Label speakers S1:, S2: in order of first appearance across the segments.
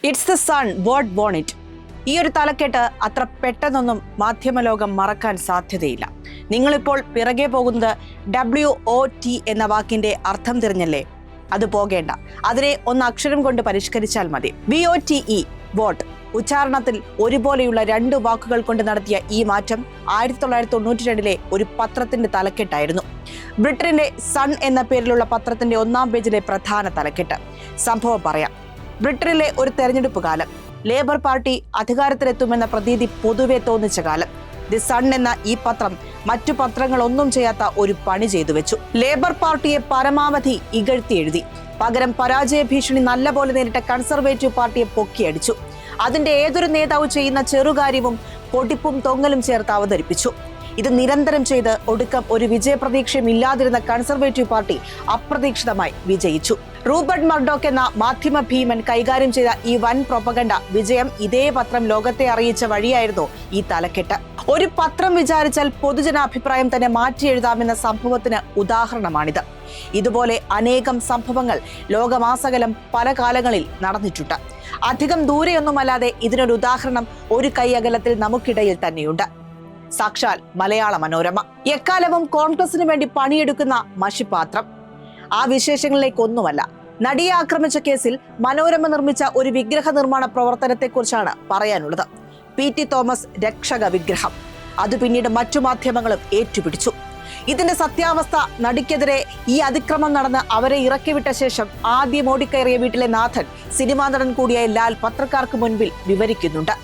S1: It's the sun what born it. ഈ ഒരു തലക്കെട്ട് അത്ര പെട്ടെന്നൊന്നും മാധ്യമലോകം മറക്കാൻ സാധ്യതയില്ല. നിങ്ങളിപ്പോൾ പിറകെ പോകുന്നത് WOT എന്ന വാക്കിന്റെ അർത്ഥം തിരിഞ്ഞല്ലേ? അത് പോകേണ്ട. അതിനെ ഒന്ന് അക്ഷരം കൊണ്ട് പരിഷ്കരിച്ചാൽ മതി. VOTE vote. ഉച്ചാരണത്തിൽ ഒരുപോലെയുള്ള രണ്ട് വാക്കുകൾ കൊണ്ട് നടത്തിയ ഈ മാറ്റം 1992 ഒരു പത്രത്തിന്റെ തലക്കെട്ടായിരുന്നു. ബ്രിട്ടന്റെ സൺ എന്ന പേരിലുള്ള പത്രത്തിന്റെ 1-ാം പേജിലെ പ്രധാന തലക്കെട്ട്. സംഭവം പറയാം. ബ്രിട്ടനിലെ ഒരു തെരഞ്ഞെടുപ്പ് കാലം. ലേബർ പാർട്ടി അധികാരത്തിലെത്തുമെന്ന പ്രതീതി പൊതുവെ തോന്നിച്ച കാലം. ദി സൺ എന്ന ഈ പത്രം മറ്റു പത്രങ്ങളൊന്നും ചെയ്യാത്ത ഒരു പണി ചെയ്തു വെച്ചു. ലേബർ പാർട്ടിയെ പരമാവധി ഇകഴ്ത്തി എഴുതി. പകരം പരാജയ ഭീഷണി നല്ലപോലെ നേരിട്ട കൺസർവേറ്റീവ് പാർട്ടിയെ പൊക്കിയടിച്ചു. അതിന്റെ ഏതൊരു നേതാവ് ചെയ്യുന്ന ചെറുകാര്യവും പൊടിപ്പും തൊങ്ങലും ചേർത്ത് അവതരിപ്പിച്ചു. ഇത് നിരന്തരം ചെയ്ത് ഒടുക്കം ഒരു വിജയപ്രതീക്ഷയും ഇല്ലാതിരുന്ന കൺസർവേറ്റീവ് പാർട്ടി അപ്രതീക്ഷിതമായി വിജയിച്ചു. റൂപ്പർട്ട് മർഡോക്ക് എന്ന മാധ്യമ ഭീമൻ കൈകാര്യം ചെയ്ത ഈ വൻ പ്രൊപ്പഗണ്ട വിജയം ഇതേ പത്രം ലോകത്തെ അറിയിച്ച വഴിയായിരുന്നു ഈ തലക്കെട്ട്. ഒരു പത്രം വിചാരിച്ചാൽ പൊതുജനാഭിപ്രായം തന്നെ മാറ്റി എഴുതാമെന്ന സംഭവത്തിന് ഉദാഹരണമാണിത്. ഇതുപോലെ അനേകം സംഭവങ്ങൾ ലോകമാസകലം പല കാലങ്ങളിൽ നടന്നിട്ടുണ്ട്. അധികം ദൂരെയൊന്നുമല്ലാതെ ഇതിനൊരു ഉദാഹരണം ഒരു കൈയകലത്തിൽ നമുക്കിടയിൽ തന്നെയുണ്ട്. സാക്ഷാൽ മലയാള മനോരമ. എക്കാലവും കോൺഗ്രസിന് വേണ്ടി പണിയെടുക്കുന്ന മഷിപാത്രം. ആ വിശേഷങ്ങളിലേക്കൊന്നുമല്ല. നടിയെ ആക്രമിച്ച കേസിൽ മനോരമ നിർമ്മിച്ച ഒരു വിഗ്രഹ നിർമ്മാണ പ്രവർത്തനത്തെക്കുറിച്ചാണ് പറയാനുള്ളത്. PT തോമസ് രക്ഷക വിഗ്രഹം. അത് പിന്നീട് മറ്റു മാധ്യമങ്ങളും ഏറ്റുപിടിച്ചു. ഇതിന്റെ സത്യാവസ്ഥ നടിക്കെതിരെ ഈ അതിക്രമം നടന്ന് അവരെ ഇറക്കിവിട്ട ശേഷം ആദ്യം ഓടിക്കയറിയ വീട്ടിലെ നാഥൻ, സിനിമാ നടൻ കൂടിയായ ലാൽ പത്രക്കാർക്ക് മുൻപിൽ വിവരിക്കുന്നുണ്ട്.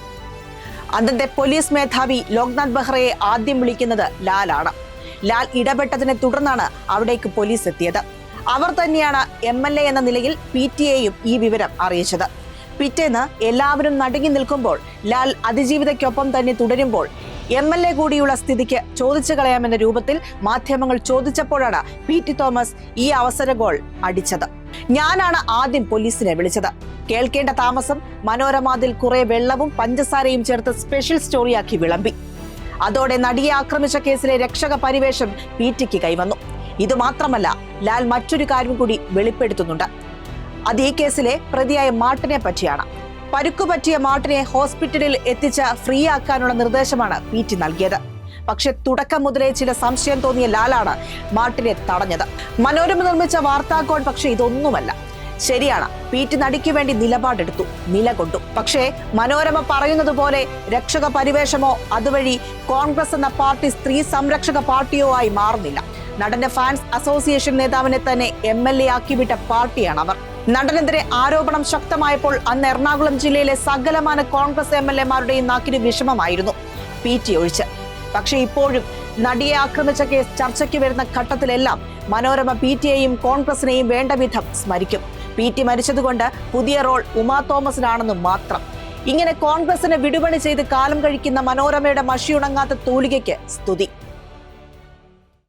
S1: അന്നത്തെ പോലീസ് മേധാവി ലോക്നാഥ് ബെഹ്റയെ ആദ്യം വിളിക്കുന്നത് ലാലാണ്. ലാൽ ഇടപെട്ടതിനെ തുടർന്നാണ് അവിടേക്ക് പോലീസ് എത്തിയത്. അവർ തന്നെയാണ് MLA എന്ന നിലയിൽ PTയെയും ഈ വിവരം അറിയിച്ചത്. പിറ്റേന്ന് എല്ലാവരും നടുങ്ങി നിൽക്കുമ്പോൾ ലാൽ അതിജീവിതയ്ക്കൊപ്പം തന്നെ തുടരുമ്പോൾ MLA കൂടിയുള്ള സ്ഥിതിക്ക് ചോദിച്ചു കളയാമെന്ന രൂപത്തിൽ മാധ്യമങ്ങൾ ചോദിച്ചപ്പോഴാണ് PT തോമസ് ഈ അവസര ഗോൾ അടിച്ചത്. ഞാനാണ് ആദ്യം പോലീസിനെ വിളിച്ചത്. കേൾക്കേണ്ട താമസം മനോരമ അതിൽ കുറെ വെള്ളവും പഞ്ചസാരയും ചേർത്ത് സ്പെഷ്യൽ സ്റ്റോറിയാക്കി വിളമ്പി. അതോടെ നടിയെ ആക്രമിച്ച കേസിലെ രക്ഷക പരിവേഷം PTക്ക് കൈവന്നു. ഇത് മാത്രമല്ല, ലാൽ മറ്റൊരു കാര്യം കൂടി വെളിപ്പെടുത്തുന്നുണ്ട്. അത് ഈ കേസിലെ പ്രതിയായ മാർട്ടിനെ പറ്റിയാണ്. പരുക്കുപറ്റിയ മാർട്ടിനെ ഹോസ്പിറ്റലിൽ എത്തിച്ച് ഫ്രീ ആക്കാനുള്ള നിർദ്ദേശമാണ് PT നൽകിയത്. പക്ഷെ തുടക്കം മുതലേ ചില സംശയം തോന്നിയ ലാലാണ് മാർട്ടിനെ തടഞ്ഞത്. മനോരമ നിർമ്മിച്ച വാർത്താകോൺ പക്ഷെ ഇതൊന്നുമല്ല. ശരിയാണ്, PT നടിക്ക് വേണ്ടി നിലപാടെടുത്തു, നിലകൊണ്ടു. പക്ഷേ മനോരമ പറയുന്നത് പോലെ രക്ഷക പരിവേഷമോ അതുവഴി കോൺഗ്രസ് എന്ന പാർട്ടി സ്ത്രീ സംരക്ഷക പാർട്ടിയോ ആയി മാറുന്നില്ല. നടന്റെ ഫാൻസ് അസോസിയേഷൻ നേതാവിനെ തന്നെ MLA ആക്കിവിട്ട പാർട്ടിയാണ് അവർ. നടനെതിരെ ആരോപണം ശക്തമായപ്പോൾ അന്ന് എറണാകുളം ജില്ലയിലെ സകലമാന കോൺഗ്രസ് MLA-മാരുടെയും നാക്കിന് വിഷമമായിരുന്നു, PT ഒഴിച്ച്. പക്ഷെ ഇപ്പോഴും നടിയെ ആക്രമിച്ച കേസ് ചർച്ചയ്ക്ക് വരുന്ന ഘട്ടത്തിലെല്ലാം മനോരമ PTയെയും കോൺഗ്രസിനെയും വേണ്ട വിധം സ്മരിക്കും. PT മരിച്ചതുകൊണ്ട് പുതിയ റോൾ ഉമാ തോമസിനാണെന്ന് മാത്രം. ഇങ്ങനെ കോൺഗ്രസിനെ വിടുപണി ചെയ്ത് കാലം കഴിക്കുന്ന മനോരമയുടെ മഷിയുണങ്ങാത്ത തൂലികയ്ക്ക് സ്തുതി.